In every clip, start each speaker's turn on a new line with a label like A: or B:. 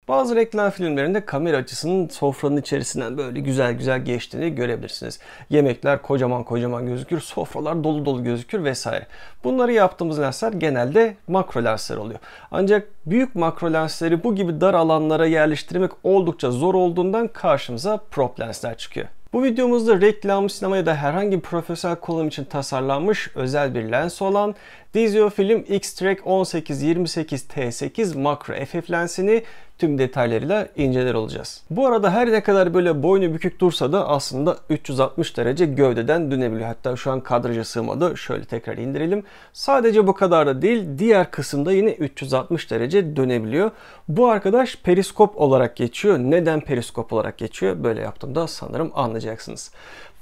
A: Bazı reklam filmlerinde kamera açısının sofranın içerisinden böyle güzel güzel geçtiğini görebilirsiniz. Yemekler kocaman kocaman gözükür, sofralar dolu dolu gözükür vesaire. Bunları yaptığımız lensler genelde makro lensler oluyor. Ancak büyük makro lensleri bu gibi dar alanlara yerleştirmek oldukça zor olduğundan karşımıza prop lensler çıkıyor. Bu videomuzda reklam, sinema ya da herhangi bir profesyonel kullanım için tasarlanmış özel bir lens olan Desiofilm X-Track 18-28T8 makro FF lensini tüm detaylarıyla inceler olacağız. Bu arada her ne kadar böyle boynu bükük dursa da aslında 360 derece gövdeden dönebiliyor. Hatta şu an kadraja sığmadı. Şöyle tekrar indirelim. Sadece bu kadar da değil, diğer kısımda yine 360 derece dönebiliyor. Bu arkadaş periskop olarak geçiyor. Neden periskop olarak geçiyor? Böyle yaptığımda sanırım anlayacaksınız.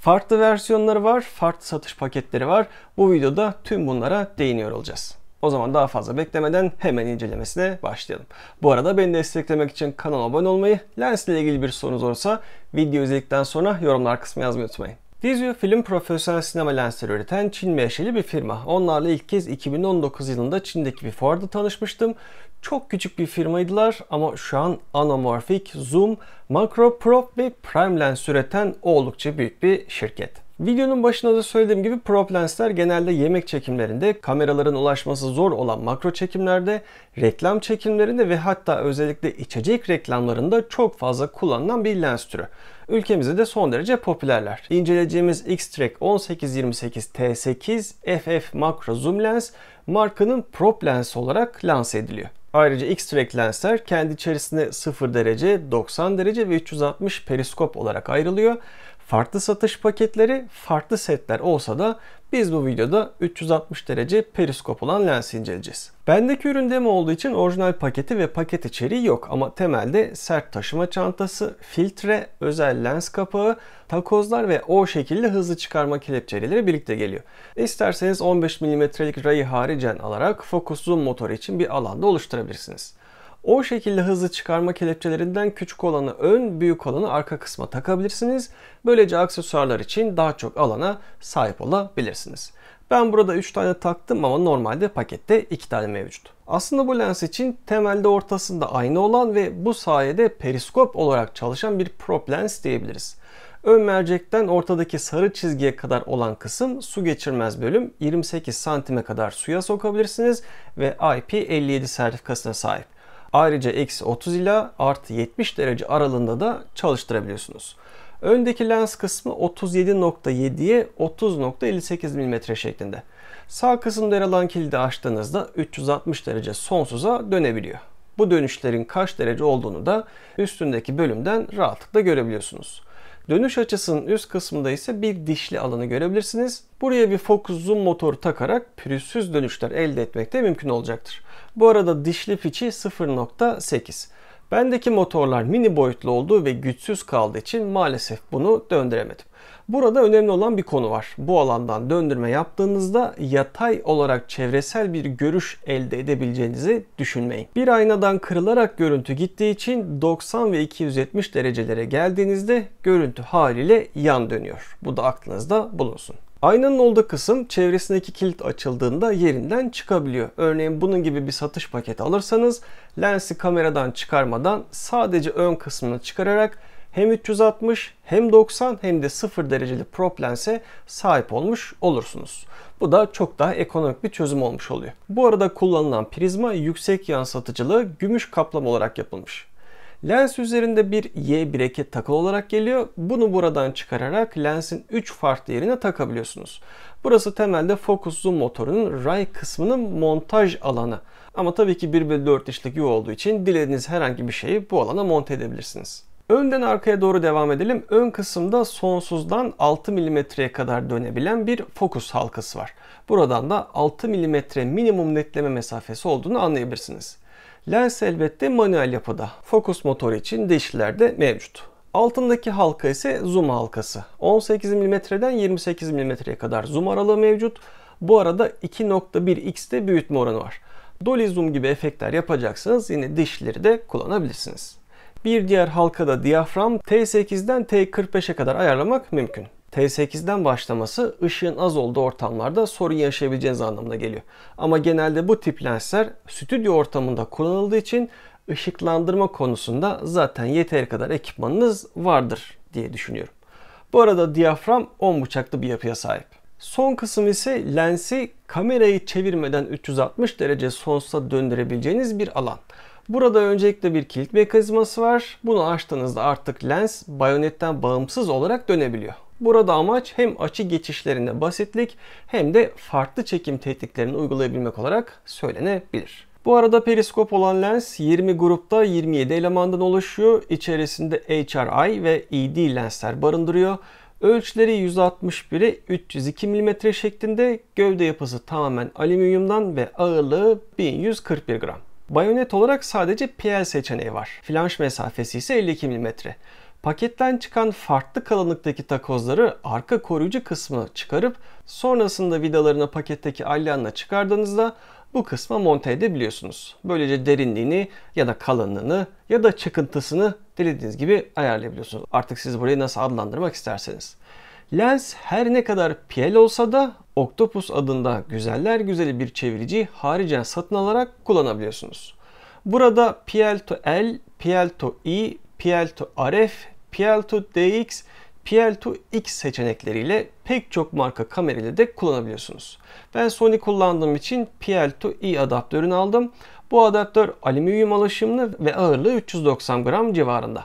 A: Farklı versiyonları var, farklı satış paketleri var. Bu videoda tüm bunlara değiniyor olacağız. O zaman daha fazla beklemeden hemen incelemesine başlayalım. Bu arada beni desteklemek için kanala abone olmayı, lens ile ilgili bir sorunuz olursa video izledikten sonra yorumlar kısmına yazmayı unutmayın. Desiofilm profesyonel sinema lensleri üreten Çin menşeli bir firma. Onlarla ilk kez 2019 yılında Çin'deki bir fuarda tanışmıştım. Çok küçük bir firmaydılar ama şu an anamorfik, zoom, makro, prop ve prime lens üreten oldukça büyük bir şirket. Videonun başında da söylediğim gibi prop lensler genelde yemek çekimlerinde, kameraların ulaşması zor olan makro çekimlerde, reklam çekimlerinde ve hatta özellikle içecek reklamlarında çok fazla kullanılan bir lens türü. Ülkemizde de son derece popülerler. İnceleyeceğimiz X-Track 18-28T8 FF makro zoom lens markanın prop lensi olarak lanse ediliyor. Ayrıca X-Track lensler kendi içerisinde 0 derece, 90 derece ve 360 periskop olarak ayrılıyor. Farklı satış paketleri, farklı setler olsa da biz bu videoda 360 derece periskop olan lensi inceleyeceğiz. Bendeki ürün demo olduğu için orijinal paketi ve paket içeriği yok ama temelde sert taşıma çantası, filtre, özel lens kapağı, takozlar ve o şekilde hızlı çıkarma kelepçeleri birlikte geliyor. İsterseniz 15 mm'lik rayı haricen alarak fokus zoom motoru için bir alanda oluşturabilirsiniz. O şekilde hızlı çıkarma kelepçelerinden küçük olanı ön, büyük olanı arka kısma takabilirsiniz. Böylece aksesuarlar için daha çok alana sahip olabilirsiniz. Ben burada 3 tane taktım ama normalde pakette 2 tane mevcut. Aslında bu lens için temelde ortasında ayna olan ve bu sayede periskop olarak çalışan bir prop lens diyebiliriz. Ön mercekten ortadaki sarı çizgiye kadar olan kısım su geçirmez bölüm, 28 santime kadar suya sokabilirsiniz ve IP57 sertifikasına sahip. Ayrıca -30 ila +70 derece aralığında da çalıştırabiliyorsunuz. Öndeki lens kısmı 37.7'ye 30.58 mm şeklinde. Sağ kısımda yer alan kilidi açtığınızda 360 derece sonsuza dönebiliyor. Bu dönüşlerin kaç derece olduğunu da üstündeki bölümden rahatlıkla görebiliyorsunuz. Dönüş açısının üst kısmında ise bir dişli alanı görebilirsiniz. Buraya bir focus zoom motoru takarak pürüzsüz dönüşler elde etmek de mümkün olacaktır. Bu arada dişli piçi 0.8. Bendeki motorlar mini boyutlu olduğu ve güçsüz kaldığı için maalesef bunu döndüremedim. Burada önemli olan bir konu var. Bu alandan döndürme yaptığınızda yatay olarak çevresel bir görüş elde edebileceğinizi düşünmeyin. Bir aynadan kırılarak görüntü gittiği için 90 ve 270 derecelere geldiğinizde görüntü haliyle yan dönüyor. Bu da aklınızda bulunsun. Aynanın olduğu kısım çevresindeki kilit açıldığında yerinden çıkabiliyor. Örneğin bunun gibi bir satış paketi alırsanız lensi kameradan çıkarmadan sadece ön kısmını çıkararak hem 360 hem 90 hem de 0 dereceli prop lense sahip olmuş olursunuz. Bu da çok daha ekonomik bir çözüm olmuş oluyor. Bu arada kullanılan prizma yüksek yansıtıcılı gümüş kaplama olarak yapılmış. Lens üzerinde bir Y breket takılı olarak geliyor. Bunu buradan çıkararak lensin 3 farklı yerine takabiliyorsunuz. Burası temelde focus zoom motorunun ray kısmının montaj alanı. Ama tabii ki 1/4 inçlik yuva olduğu için dilediğiniz herhangi bir şeyi bu alana monte edebilirsiniz. Önden arkaya doğru devam edelim. Ön kısımda sonsuzdan 6 mm'ye kadar dönebilen bir fokus halkası var. Buradan da 6 mm minimum netleme mesafesi olduğunu anlayabilirsiniz. Lens elbette manuel yapıda. Fokus motoru için dişliler de mevcut. Altındaki halka ise zoom halkası. 18 mm'den 28 mm'ye kadar zoom aralığı mevcut. Bu arada 2.1x'te büyütme oranı var. Dolly zoom gibi efektler yapacaksanız yine dişlileri de kullanabilirsiniz. Bir diğer halkada diyafram T8'den T45'e kadar ayarlamak mümkün. T8'den başlaması ışığın az olduğu ortamlarda sorun yaşayabileceğiniz anlamına geliyor. Ama genelde bu tip lensler stüdyo ortamında kullanıldığı için ışıklandırma konusunda zaten yeteri kadar ekipmanınız vardır diye düşünüyorum. Bu arada diyafram 10 bucaklı bir yapıya sahip. Son kısım ise lensi kamerayı çevirmeden 360 derece sonsuza döndürebileceğiniz bir alan. Burada öncelikle bir kilit mekanizması var. Bunu açtığınızda artık lens bayonetten bağımsız olarak dönebiliyor. Burada amaç hem açı geçişlerinde basitlik hem de farklı çekim tekniklerini uygulayabilmek olarak söylenebilir. Bu arada periskop olan lens 20 grupta 27 elemandan oluşuyor. İçerisinde HRI ve ED lensler barındırıyor. Ölçüleri 161'e 302 mm şeklinde, gövde yapısı tamamen alüminyumdan ve ağırlığı 1141 gram. Bayonet olarak sadece PL seçeneği var. Flanş mesafesi ise 52 mm. Paketten çıkan farklı kalınlıktaki takozları arka koruyucu kısmı çıkarıp sonrasında vidalarını paketteki alyanla çıkardığınızda bu kısma monte edebiliyorsunuz. Böylece derinliğini ya da kalınlığını ya da çıkıntısını dilediğiniz gibi ayarlayabiliyorsunuz. Artık siz burayı nasıl adlandırmak isterseniz. Lens her ne kadar PL olsa da Octopus adında güzeller güzeli bir çevirici haricen satın alarak kullanabiliyorsunuz. Burada PL to L, PL to E, PL to RF, PL to DX, PL to X seçenekleriyle pek çok marka kamerayla de kullanabiliyorsunuz. Ben Sony kullandığım için PL to E adaptörünü aldım. Bu adaptör alüminyum alaşımlı ve ağırlığı 390 gram civarında.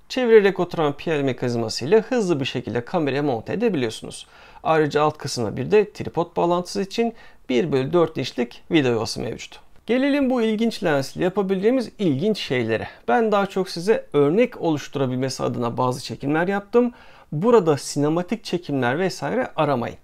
A: Çevirerek oturan PL mekanizmasıyla hızlı bir şekilde kameraya monte edebiliyorsunuz. Ayrıca alt kısmına bir de tripod bağlantısı için 1/4 inçlik vida yuvası mevcut. Gelelim bu ilginç lensle yapabileceğimiz ilginç şeylere. Ben daha çok size örnek oluşturabilmesi adına bazı çekimler yaptım. Burada sinematik çekimler vesaire aramayın.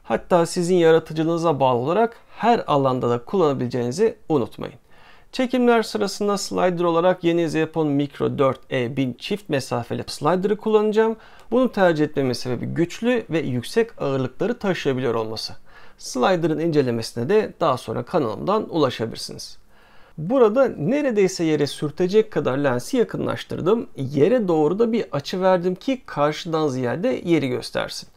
A: Hatta sizin yaratıcılığınıza bağlı olarak her alanda da kullanabileceğinizi unutmayın. Çekimler sırasında slider olarak yeni Zenfone Micro 4E1000 çift mesafeli slider'ı kullanacağım. Bunu tercih etmemin sebebi güçlü ve yüksek ağırlıkları taşıyabiliyor olması. Slider'ın incelemesine de daha sonra kanalımdan ulaşabilirsiniz. Burada neredeyse yere sürtecek kadar lensi yakınlaştırdım. Yere doğru da bir açı verdim ki karşıdan ziyade yeri göstersin.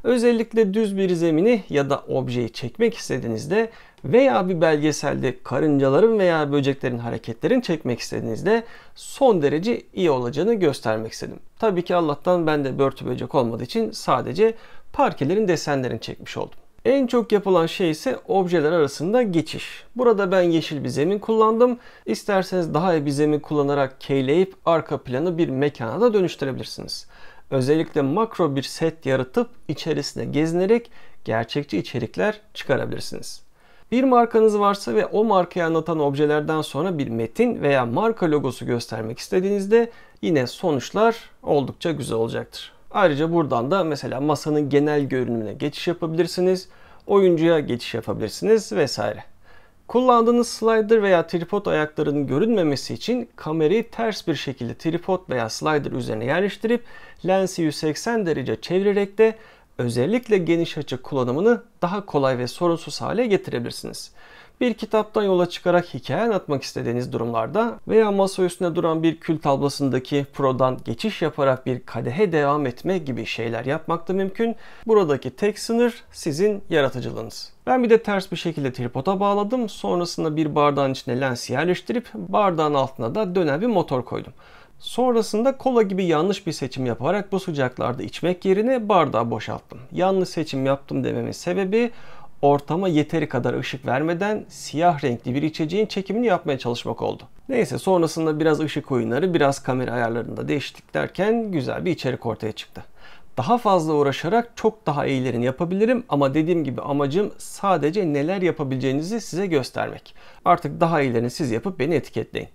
A: Özellikle düz bir zemini ya da objeyi çekmek istediğinizde veya bir belgeselde karıncaların veya böceklerin hareketlerini çekmek istediğinizde son derece iyi olacağını göstermek istedim. Tabii ki Allah'tan bende börtü böcek olmadığı için sadece parkelerin desenlerini çekmiş oldum. En çok yapılan şey ise objeler arasında geçiş. Burada ben yeşil bir zemin kullandım. İsterseniz daha iyi bir zemin kullanarak keyleyip arka planı bir mekana da dönüştürebilirsiniz. Özellikle makro bir set yaratıp içerisinde gezinerek gerçekçi içerikler çıkarabilirsiniz. Bir markanız varsa ve o markayı anlatan objelerden sonra bir metin veya marka logosu göstermek istediğinizde yine sonuçlar oldukça güzel olacaktır. Ayrıca buradan da mesela masanın genel görünümüne geçiş yapabilirsiniz, oyuncuya geçiş yapabilirsiniz vesaire. Kullandığınız slider veya tripod ayaklarının görünmemesi için kamerayı ters bir şekilde tripod veya slider üzerine yerleştirip lensi 180 derece çevirerek de özellikle geniş açı kullanımını daha kolay ve sorunsuz hale getirebilirsiniz. Bir kitaptan yola çıkarak hikaye anlatmak istediğiniz durumlarda veya masa üstünde duran bir kül tablasındaki Pro'dan geçiş yaparak bir kadehe devam etme gibi şeyler yapmak da mümkün. Buradaki tek sınır sizin yaratıcılığınız. Ben bir de ters bir şekilde tripoda bağladım. Sonrasında bir bardağın içine lensi yerleştirip bardağın altına da dönen bir motor koydum. Sonrasında kola gibi yanlış bir seçim yaparak bu sıcaklarda içmek yerine bardağı boşalttım. Yanlış seçim yaptım dememin sebebi ortama yeteri kadar ışık vermeden siyah renkli bir içeceğin çekimini yapmaya çalışmak oldu. Neyse sonrasında biraz ışık oyunları, biraz kamera ayarlarında değişiklik derken güzel bir içerik ortaya çıktı. Daha fazla uğraşarak çok daha iyilerini yapabilirim ama dediğim gibi amacım sadece neler yapabileceğinizi size göstermek. Artık daha iyilerini siz yapıp beni etiketleyin.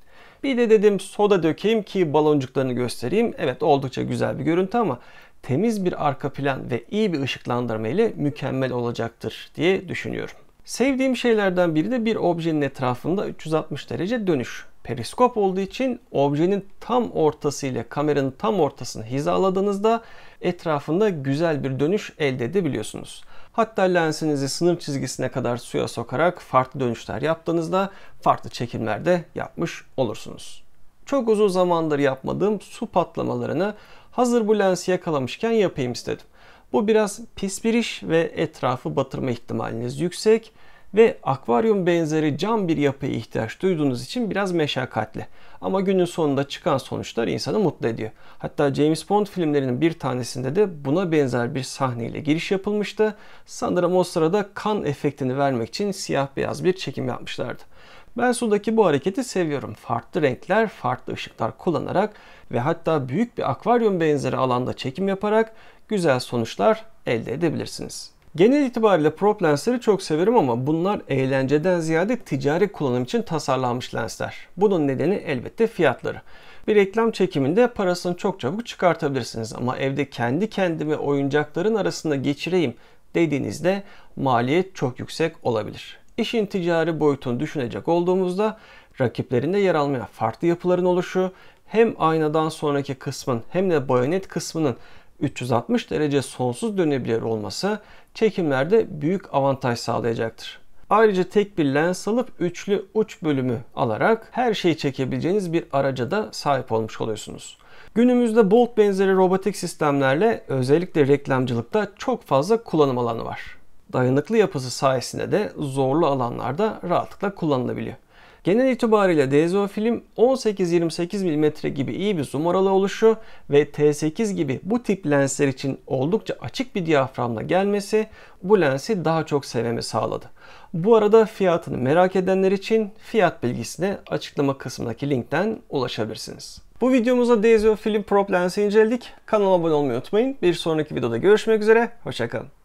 A: Bir de dedim soda dökeyim ki baloncuklarını göstereyim. Evet oldukça güzel bir görüntü ama temiz bir arka plan ve iyi bir ışıklandırma ile mükemmel olacaktır diye düşünüyorum. Sevdiğim şeylerden biri de bir objenin etrafında 360 derece dönüş. Periskop olduğu için objenin tam ortası ile kameranın tam ortasını hizaladığınızda etrafında güzel bir dönüş elde edebiliyorsunuz. Hatta lensinizi sınır çizgisine kadar suya sokarak farklı dönüşler yaptığınızda farklı çekimler de yapmış olursunuz. Çok uzun zamandır yapmadığım su patlamalarını hazır bu lensi yakalamışken yapayım istedim. Bu biraz pis bir iş ve etrafı batırma ihtimaliniz yüksek. ve akvaryum benzeri cam bir yapıya ihtiyaç duyduğunuz için biraz meşakkatli. Ama günün sonunda çıkan sonuçlar insanı mutlu ediyor. Hatta James Bond filmlerinin bir tanesinde de buna benzer bir sahneyle giriş yapılmıştı. Sanırım o sırada kan efektini vermek için siyah beyaz bir çekim yapmışlardı. Ben sudaki bu hareketi seviyorum. Farklı renkler, farklı ışıklar kullanarak ve hatta büyük bir akvaryum benzeri alanda çekim yaparak güzel sonuçlar elde edebilirsiniz. Genel itibariyle prop lensleri çok severim ama bunlar eğlenceden ziyade ticari kullanım için tasarlanmış lensler. Bunun nedeni elbette fiyatları. Bir reklam çekiminde parasını çok çabuk çıkartabilirsiniz ama evde kendi kendime oyuncakların arasında geçireyim dediğinizde maliyet çok yüksek olabilir. İşin ticari boyutunu düşünecek olduğumuzda rakiplerinde yer almayan farklı yapıların oluşu hem aynadan sonraki kısmın hem de bayonet kısmının 360 derece sonsuz dönebilir olması çekimlerde büyük avantaj sağlayacaktır. Ayrıca tek bir lens alıp üçlü uç bölümü alarak her şeyi çekebileceğiniz bir araca da sahip olmuş oluyorsunuz. Günümüzde Bolt benzeri robotik sistemlerle özellikle reklamcılıkta çok fazla kullanım alanı var. Dayanıklı yapısı sayesinde de zorlu alanlarda rahatlıkla kullanılabiliyor. Genel itibariyle DSO film 18-28 mm gibi iyi bir zoom aralığı oluşu ve T8 gibi bu tip lensler için oldukça açık bir diyaframla gelmesi bu lensi daha çok sevmemi sağladı. Bu arada fiyatını merak edenler için fiyat bilgisine açıklama kısmındaki linkten ulaşabilirsiniz. Bu videomuzda DSO film prop lensi inceledik. Kanalıma abone olmayı unutmayın. Bir sonraki videoda görüşmek üzere. Hoşça kalın.